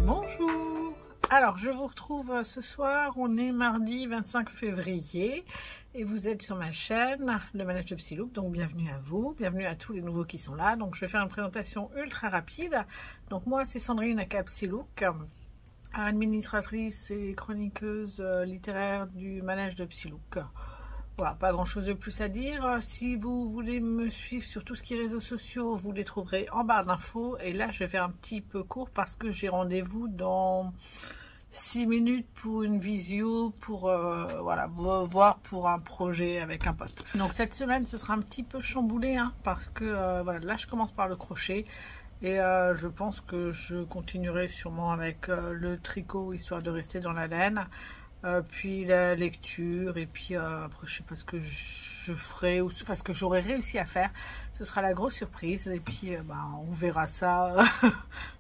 Bonjour. Alors je vous retrouve ce soir, on est mardi 25 février et vous êtes sur ma chaîne, le Manège de Psylook, donc bienvenue à vous, bienvenue à tous les nouveaux qui sont là. Donc je vais faire une présentation ultra rapide. Donc moi c'est Sandrine aka Psylook, administratrice et chroniqueuse littéraire du Manège de Psylook. Voilà, pas grand chose de plus à dire. Si vous voulez me suivre sur tout ce qui est réseaux sociaux, vous les trouverez en barre d'infos. Et là, je vais faire un petit peu court parce que j'ai rendez-vous dans 6 minutes pour une visio, pour voilà, voir pour un projet avec un pote. Donc cette semaine, ce sera un petit peu chamboulé, hein, parce que voilà, là, je commence par le crochet. Et je pense que je continuerai sûrement avec le tricot, histoire de rester dans la laine. Puis la lecture, et puis après je sais pas ce que je ferai, ou enfin, ce que j'aurais réussi à faire, ce sera la grosse surprise, et puis on verra ça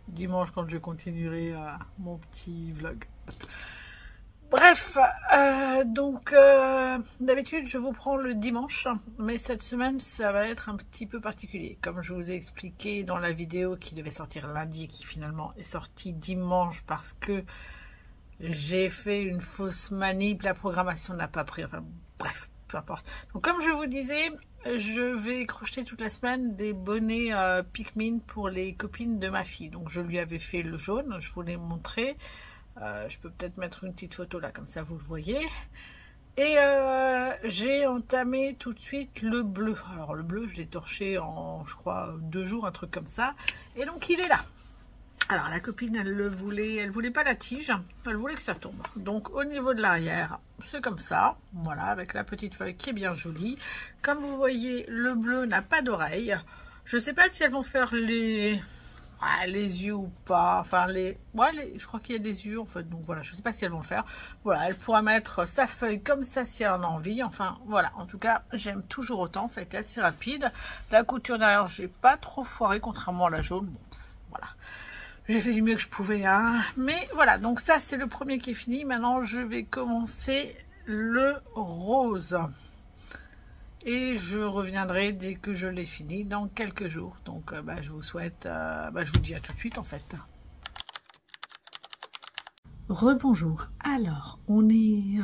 dimanche quand je continuerai mon petit vlog. Bref, donc d'habitude je vous prends le dimanche, mais cette semaine ça va être un petit peu particulier, comme je vous ai expliqué dans la vidéo qui devait sortir lundi, qui finalement est sortie dimanche parce que j'ai fait une fausse manip, la programmation n'a pas pris, enfin bref, peu importe. Donc comme je vous disais, je vais crocheter toute la semaine des bonnets Pikmin pour les copines de ma fille. Donc je lui avais fait le jaune, je vous l'ai montré. Je peux peut-être mettre une petite photo là, comme ça vous le voyez. Et j'ai entamé tout de suite le bleu. Alors le bleu, je l'ai torché en, je crois, 2 jours, un truc comme ça. Et donc il est là. Alors la copine, elle voulait pas la tige, elle voulait que ça tombe. Donc au niveau de l'arrière, c'est comme ça, voilà, avec la petite feuille qui est bien jolie. Comme vous voyez, le bleu n'a pas d'oreille. Je sais pas si elles vont faire les yeux ou pas, enfin je crois qu'il y a des yeux en fait, donc voilà, je sais pas si elles vont le faire. Voilà, elle pourra mettre sa feuille comme ça si elle en a envie, enfin voilà, en tout cas j'aime toujours autant, ça a été assez rapide. La couture derrière, j'ai pas trop foiré contrairement à la jaune, bon, voilà. J'ai fait du mieux que je pouvais, hein. Mais voilà, donc ça c'est le premier qui est fini. Maintenant je vais commencer le rose. Et je reviendrai dès que je l'ai fini, dans quelques jours. Donc je vous souhaite, je vous dis à tout de suite en fait. Rebonjour, alors on est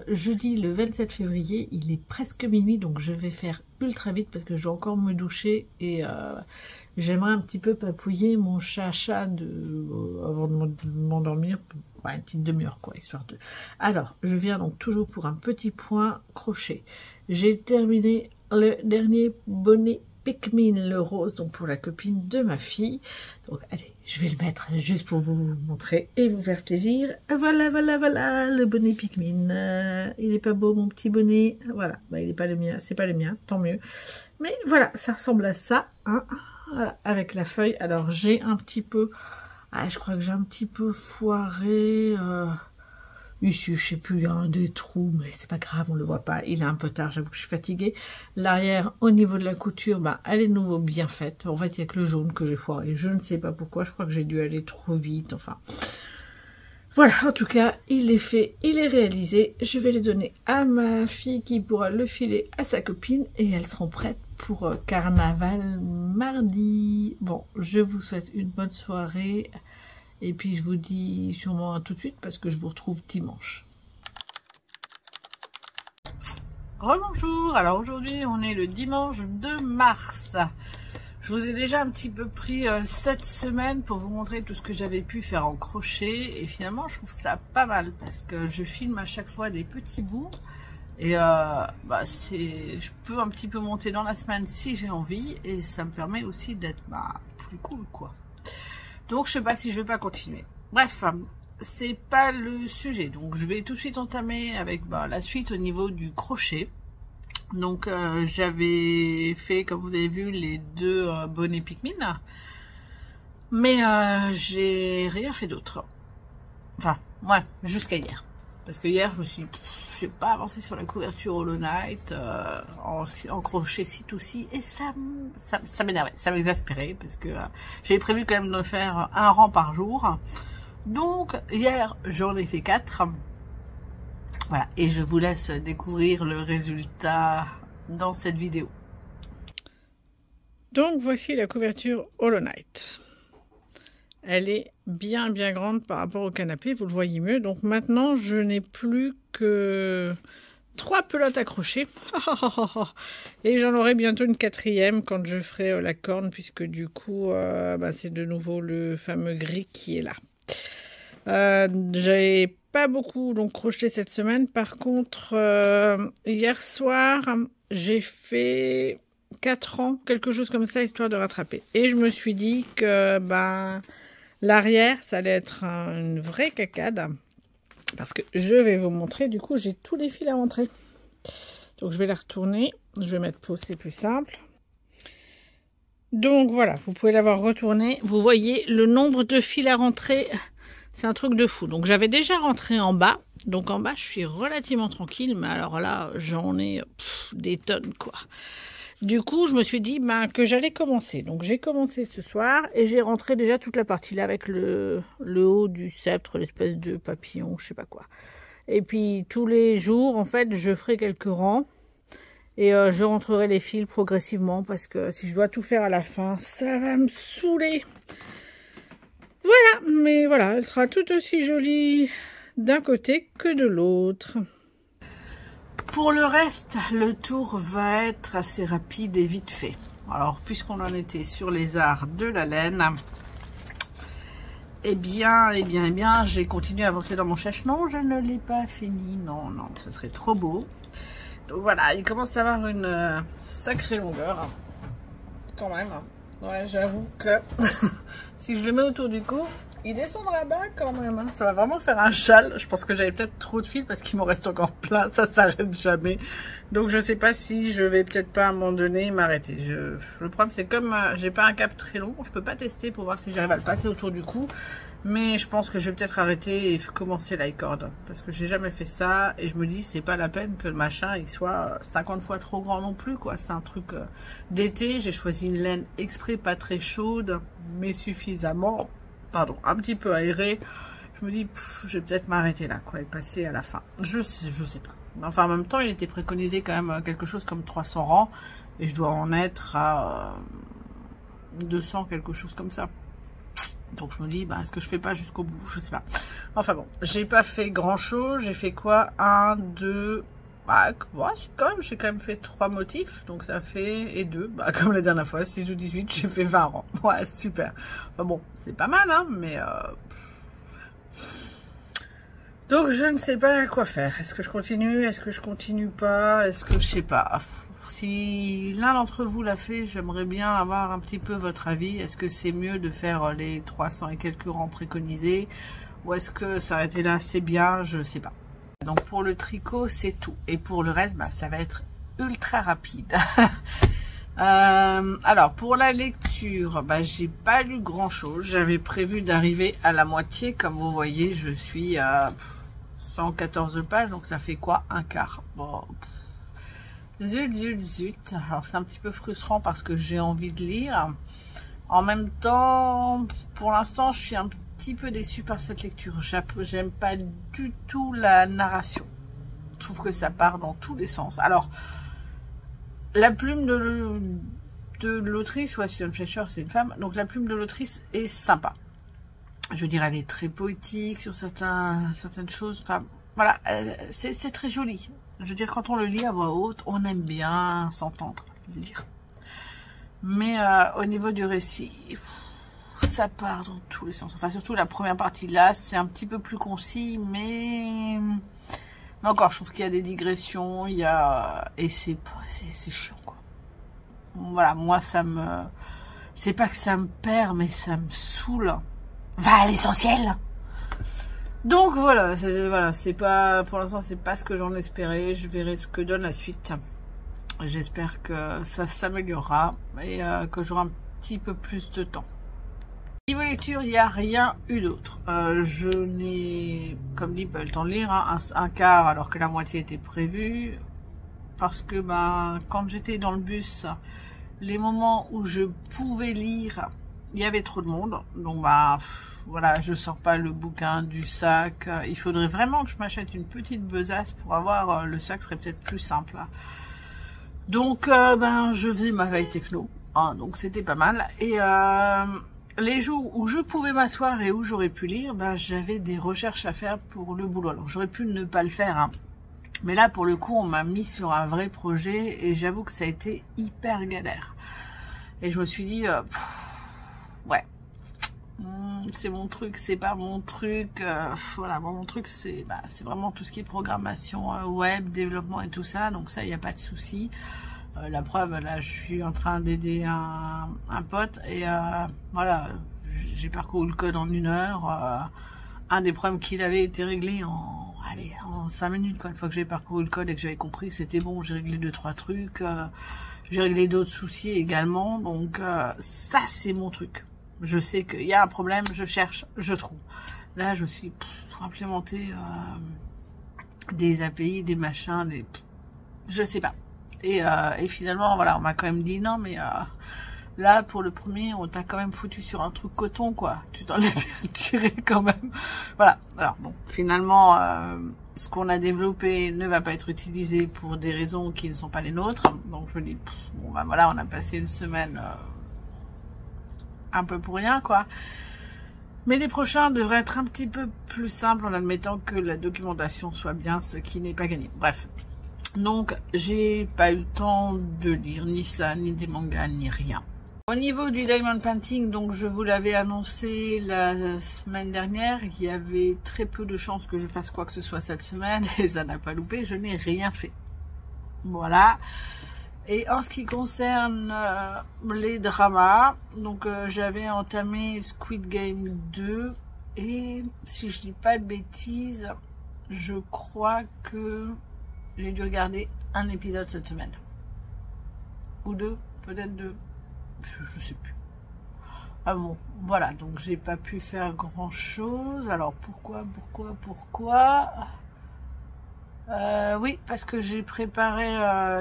jeudi le 27 février, il est presque minuit, donc je vais faire ultra vite parce que je dois encore me doucher et j'aimerais un petit peu papouiller mon chacha avant de m'endormir, une petite demi-heure quoi, histoire de... Alors, je viens donc toujours pour un petit point crochet. J'ai terminé le dernier bonnet Pikmin, le rose, donc pour la copine de ma fille. Donc allez, je vais le mettre juste pour vous montrer et vous faire plaisir. Voilà, le bonnet Pikmin. Il est pas beau mon petit bonnet? Voilà, il est pas le mien, c'est pas le mien, tant mieux. Mais voilà, ça ressemble à ça, hein. Voilà, avec la feuille. Alors j'ai un petit peu, je crois que j'ai un petit peu foiré ici, je sais plus, il y a un des trous, mais c'est pas grave, on le voit pas, il est un peu tard, j'avoue que je suis fatiguée. L'arrière, au niveau de la couture, elle est de nouveau bien faite. En fait, il y a que le jaune que j'ai foiré, je ne sais pas pourquoi, je crois que j'ai dû aller trop vite, enfin... Voilà, en tout cas, il est fait, il est réalisé. Je vais le donner à ma fille qui pourra le filer à sa copine et elles seront prêtes pour carnaval mardi. Bon, je vous souhaite une bonne soirée et puis je vous dis sûrement à tout de suite parce que je vous retrouve dimanche. Rebonjour, alors aujourd'hui on est le dimanche 2 mars. Je vous ai déjà un petit peu pris cette semaine pour vous montrer tout ce que j'avais pu faire en crochet et finalement je trouve ça pas mal parce que je filme à chaque fois des petits bouts et je peux un petit peu monter dans la semaine si j'ai envie et ça me permet aussi d'être plus cool quoi. Donc je sais pas si je vais pas continuer. Bref, c'est pas le sujet, donc je vais tout de suite entamer avec la suite au niveau du crochet. Donc j'avais fait, comme vous avez vu, les 2 bonnets Pikmin, mais j'ai rien fait d'autre. Enfin, ouais, jusqu'à hier. Parce que hier, je me suis dit, j'ai pas avancé sur la couverture Hollow Knight, en crochet ci-tout-ci, et ça m'énervait, ça m'exaspérait, parce que j'avais prévu quand même de faire un rang par jour. Donc hier, j'en ai fait 4. Voilà, et je vous laisse découvrir le résultat dans cette vidéo. Donc voici la couverture Hollow Knight. Elle est bien grande par rapport au canapé, vous le voyez mieux. Donc maintenant, je n'ai plus que 3 pelotes accrochées. Et j'en aurai bientôt une 4e quand je ferai la corne, puisque du coup, c'est de nouveau le fameux gris qui est là. J'ai pas beaucoup donc crocheté cette semaine. Par contre, hier soir, j'ai fait 4 rangs, quelque chose comme ça, histoire de rattraper. Et je me suis dit que l'arrière, ça allait être une vraie cacade. Parce que je vais vous montrer, du coup, j'ai tous les fils à rentrer. Donc, je vais la retourner. Je vais mettre pause, c'est plus simple. Donc, voilà, vous pouvez l'avoir retournée. Vous voyez le nombre de fils à rentrer, c'est un truc de fou. Donc, j'avais déjà rentré en bas. Donc, en bas, je suis relativement tranquille. Mais alors là, j'en ai des tonnes, quoi. Du coup, je me suis dit que j'allais commencer. Donc, j'ai commencé ce soir et j'ai rentré déjà toute la partie là avec le haut du sceptre, l'espèce de papillon, je sais pas quoi. Et puis, tous les jours, en fait, je ferai quelques rangs et je rentrerai les fils progressivement parce que si je dois tout faire à la fin, ça va me saouler. Voilà, mais voilà, elle sera tout aussi jolie d'un côté que de l'autre. Pour le reste, le tour va être assez rapide et vite fait. Alors, puisqu'on en était sur les arts de la laine, eh bien, j'ai continué à avancer dans mon chèche. Non, je ne l'ai pas fini. Non, ce serait trop beau. Donc voilà, il commence à avoir une sacrée longueur. Quand même. Ouais, j'avoue que si je le mets autour du cou, il descendra bas quand même. Ça va vraiment faire un châle. Je pense que j'avais peut-être trop de fils parce qu'il m'en reste encore plein. Ça s'arrête jamais. Donc je sais pas si je vais peut-être pas à un moment donné m'arrêter. Le problème c'est comme j'ai pas un cap très long, je peux pas tester pour voir si j'arrive à le passer autour du cou. Mais je pense que je vais peut-être arrêter et commencer l'hi-cord parce que j'ai jamais fait ça et je me dis c'est pas la peine que le machin il soit 50 fois trop grand non plus quoi. C'est un truc d'été. J'ai choisi une laine exprès pas très chaude mais suffisamment, un petit peu aérée. Je me dis je vais peut-être m'arrêter là quoi et passer à la fin. Je sais pas. Enfin en même temps il était préconisé quand même quelque chose comme 300 rangs et je dois en être à 200 quelque chose comme ça. Donc je me dis, est-ce que je fais pas jusqu'au bout? Je sais pas. Enfin bon, j'ai pas fait grand chose. J'ai fait quoi? 1, 2, quand même, j'ai quand même fait 3 motifs. Donc ça fait, et 2, comme la dernière fois, 6 ou 18, j'ai fait 20 rangs. Ouais, super. Enfin bon, c'est pas mal, hein, mais... Donc je ne sais pas quoi faire. Est-ce que je continue? Est-ce que je continue pas? Est-ce que je sais pas? Si l'un d'entre vous l'a fait, j'aimerais bien avoir un petit peu votre avis. Est-ce que c'est mieux de faire les 300 et quelques rangs préconisés? Ou est-ce que s'arrêter là, c'est bien? Je sais pas. Donc pour le tricot, c'est tout. Et pour le reste, ça va être ultra rapide. Alors pour la lecture, j'ai pas lu grand chose. J'avais prévu d'arriver à la moitié. Comme vous voyez, je suis à 114 pages. Donc ça fait quoi? Un quart. Bon... Zut. Alors c'est un petit peu frustrant parce que j'ai envie de lire. En même temps, pour l'instant, je suis un petit peu déçue par cette lecture. J'aime pas du tout la narration. Je trouve que ça part dans tous les sens. Alors, la plume de l'autrice, Susan Fletcher, c'est une femme, donc la plume de l'autrice est sympa. Je veux dire, elle est très poétique sur certaines choses. Enfin, voilà, c'est très joli. Je veux dire, quand on le lit à voix haute, on aime bien s'entendre lire. Mais au niveau du récit, ça part dans tous les sens. Enfin, surtout la première partie là, c'est un petit peu plus concis, mais encore, je trouve qu'il y a des digressions, et c'est chiant, quoi. Voilà, moi, c'est pas que ça me perd, mais ça me saoule. Va à l'essentiel! Donc voilà, c'est pas, pour l'instant c'est pas ce que j'en espérais. Je verrai ce que donne la suite. J'espère que ça s'améliorera et que j'aurai un petit peu plus de temps. Niveau lecture, il n'y a rien eu d'autre. Je n'ai, comme dit, pas eu le temps de lire, un quart alors que la moitié était prévue. Parce que quand j'étais dans le bus, les moments où je pouvais lire, il y avait trop de monde. Donc voilà, je sors pas le bouquin du sac. Il faudrait vraiment que je m'achète une petite besace pour avoir le sac, serait peut-être plus simple. Donc je faisais ma veille techno, donc c'était pas mal. Et les jours où je pouvais m'asseoir et où j'aurais pu lire, ben, j'avais des recherches à faire pour le boulot. Alors j'aurais pu ne pas le faire, hein. Mais là pour le coup on m'a mis sur un vrai projet et j'avoue que ça a été hyper galère. Et je me suis dit, ouais, c'est mon truc, c'est pas mon truc. Voilà, bon, mon truc c'est vraiment tout ce qui est programmation web, développement et tout ça. Donc ça, il n'y a pas de souci. La preuve, là, je suis en train d'aider un pote et voilà, j'ai parcouru le code en 1 heure. Un des problèmes qu'il avait été réglé en 5 minutes, quoi. Une fois que j'ai parcouru le code et que j'avais compris que c'était bon, j'ai réglé 2-3 trucs. J'ai réglé d'autres soucis également. Donc ça, c'est mon truc. Je sais qu'il y a un problème, je cherche, je trouve. Là, je suis implémenté des API, des machins, je sais pas. Et finalement, voilà, on m'a quand même dit non, mais là, pour le premier, on t'a quand même foutu sur un truc coton, quoi. Tu t'en es bien tiré quand même. Voilà. Alors bon, finalement, ce qu'on a développé ne va pas être utilisé pour des raisons qui ne sont pas les nôtres. Donc je me dis, bon ben voilà, on a passé une semaine un peu pour rien, quoi. Mais les prochains devraient être un petit peu plus simples en admettant que la documentation soit bien, ce qui n'est pas gagné. Bref. Donc, j'ai pas eu le temps de lire ni ça, ni des mangas, ni rien. Au niveau du diamond painting, donc je vous l'avais annoncé la semaine dernière, il y avait très peu de chances que je fasse quoi que ce soit cette semaine, et ça n'a pas loupé, je n'ai rien fait. Voilà. Et en ce qui concerne les dramas, donc j'avais entamé Squid Game 2, et si je dis pas de bêtises, je crois que j'ai dû regarder un épisode cette semaine. Ou 2, peut-être 2. Je sais plus. Ah bon, voilà, donc j'ai pas pu faire grand chose. Alors pourquoi oui, parce que j'ai préparé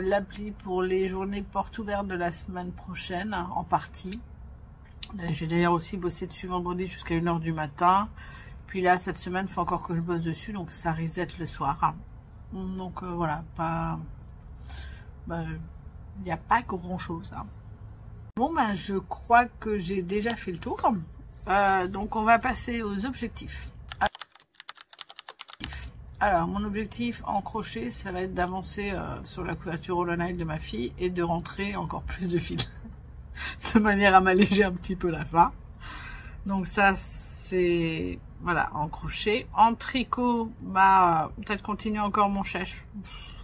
l'appli pour les journées portes ouvertes de la semaine prochaine, en partie. J'ai d'ailleurs aussi bossé dessus vendredi jusqu'à 1 h du matin. Puis là, cette semaine, il faut encore que je bosse dessus, donc ça reset le soir. Donc voilà, il n'y a pas grand chose. Hein. Bon, ben je crois que j'ai déjà fait le tour. Donc on va passer aux objectifs. Alors mon objectif en crochet, ça va être d'avancer sur la couverture Hollow Knight de ma fille et de rentrer encore plus de fil. De manière à m'alléger un petit peu la fin. Donc ça c'est... Voilà, en crochet. En tricot, peut-être continuer encore mon chèche.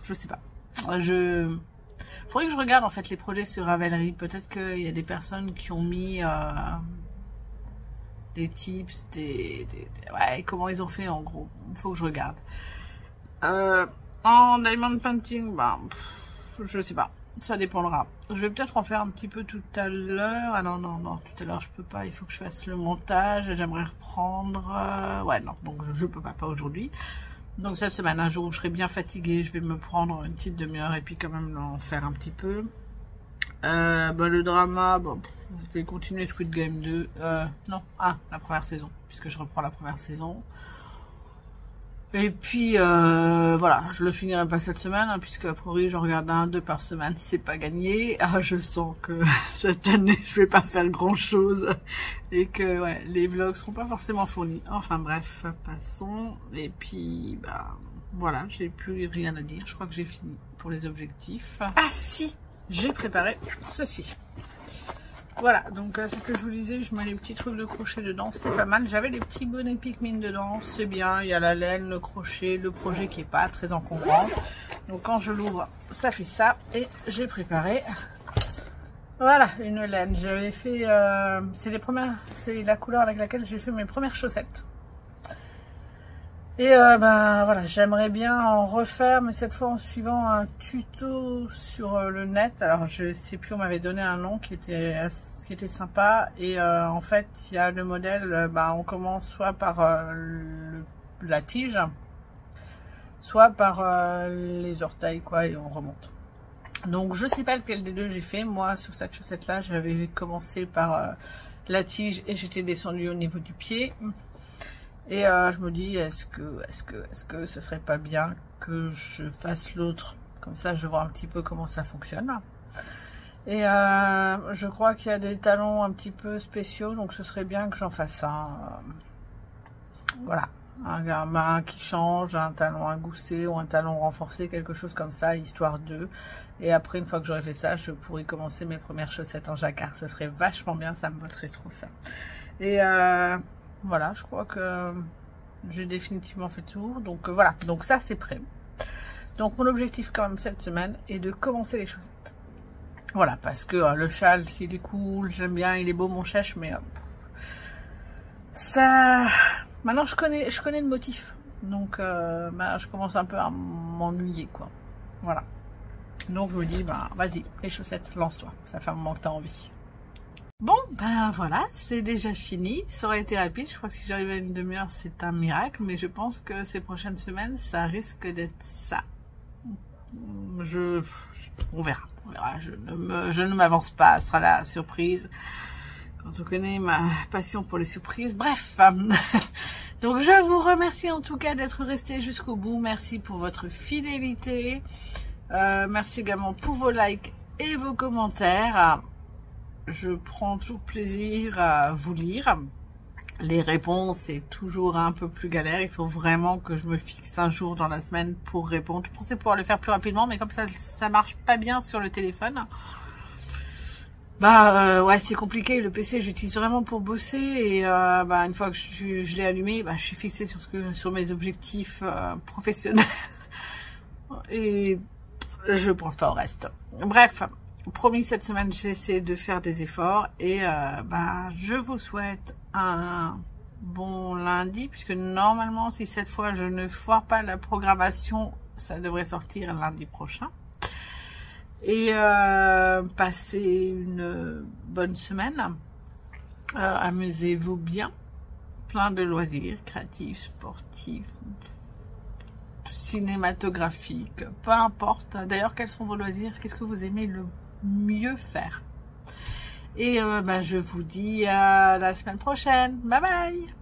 Je sais pas. Faudrait que je regarde en fait les projets sur Ravelry. Peut-être qu'il y a des personnes qui ont mis des tips, ouais, comment ils ont fait en gros. Il faut que je regarde. En diamond painting, je sais pas. Ça dépendra. Je vais peut-être en faire un petit peu tout à l'heure. Ah non, tout à l'heure je peux pas. Il faut que je fasse le montage. J'aimerais reprendre. Ouais, non, donc je peux pas aujourd'hui. Donc cette semaine, un jour où je serai bien fatiguée, je vais me prendre une petite demi-heure et puis quand même en faire un petit peu. Le drama, je vais continuer Squid Game 2. Non, la première saison, puisque je reprends la première saison. Et puis voilà, je le finirai pas cette semaine, hein, puisque a priori j'en regarde 1-2 par semaine, c'est pas gagné. Je sens que cette année je vais pas faire grand chose et que ouais, les vlogs seront pas forcément fournis. Enfin bref, passons. Et puis voilà, j'ai plus rien à dire. Je crois que j'ai fini pour les objectifs. Ah si, j'ai préparé ceci. Voilà, donc c'est ce que je vous disais, je mets les petits trucs de crochet dedans, c'est pas mal. J'avais les petits bonnets Pikmin dedans, c'est bien, il y a la laine, le crochet, le projet qui est pas très encombrant. Donc quand je l'ouvre, ça fait ça. Et j'ai préparé, voilà, une laine. J'avais fait, c'est la couleur avec laquelle j'ai fait mes premières chaussettes. Et voilà, j'aimerais bien en refaire, mais cette fois en suivant un tuto sur le net. Alors je sais plus, on m'avait donné un nom qui était sympa. Et en fait, il y a le modèle, on commence soit par la tige, soit par les orteils, quoi, et on remonte. Donc je sais pas lequel des deux j'ai fait. Moi, sur cette chaussette là, j'avais commencé par la tige et j'étais descendue au niveau du pied. Et je me dis, est-ce que ce serait pas bien que je fasse l'autre? Comme ça, je vois un petit peu comment ça fonctionne. Et je crois qu'il y a des talons un petit peu spéciaux, donc ce serait bien que j'en fasse un. Voilà, un main qui change, un talon agoussé ou un talon renforcé, quelque chose comme ça, histoire de. Et après, une fois que j'aurai fait ça, je pourrai commencer mes premières chaussettes en jacquard. Ce serait vachement bien, ça me botterait trop ça. Et voilà, je crois que j'ai définitivement fait le tour. Donc voilà, donc ça c'est prêt. Donc mon objectif quand même cette semaine est de commencer les chaussettes. Voilà, parce que le châle, s'il est cool, j'aime bien, il est beau mon chèche, mais ça... Maintenant, je connais le motif. Donc, bah, je commence un peu à m'ennuyer, quoi. Voilà. Donc, je me dis, bah, vas-y, les chaussettes, lance-toi. Ça fait un moment que t'as envie. Bon, ben voilà, c'est déjà fini. Ça aurait été rapide. Je crois que si j'arrive à une demi-heure, c'est un miracle. Mais je pense que ces prochaines semaines, ça risque d'être ça. On verra. On verra. Je ne m'avance pas. Ce sera la surprise. Quand on connaît ma passion pour les surprises. Bref. Donc, je vous remercie en tout cas d'être resté jusqu'au bout. Merci pour votre fidélité. Merci également pour vos likes et vos commentaires. Je prends toujours plaisir à vous lire. Les réponses, c'est toujours un peu plus galère. Il faut vraiment que je me fixe un jour dans la semaine pour répondre. Je pensais pouvoir le faire plus rapidement, mais comme ça marche pas bien sur le téléphone. Bah ouais, c'est compliqué. Le PC, j'utilise vraiment pour bosser. Et bah, une fois que je l'ai allumé, bah, je suis fixée sur mes objectifs professionnels. Et je pense pas au reste. Bref. Promis, cette semaine, j'essaie de faire des efforts et bah, je vous souhaite un bon lundi, puisque normalement, si cette fois je ne foire pas la programmation, ça devrait sortir lundi prochain. Et passez une bonne semaine. Amusez-vous bien. Plein de loisirs créatifs, sportifs, cinématographiques, peu importe. D'ailleurs, quels sont vos loisirs? Qu'est-ce que vous aimez le mieux faire? Et bah, je vous dis à la semaine prochaine. Bye bye.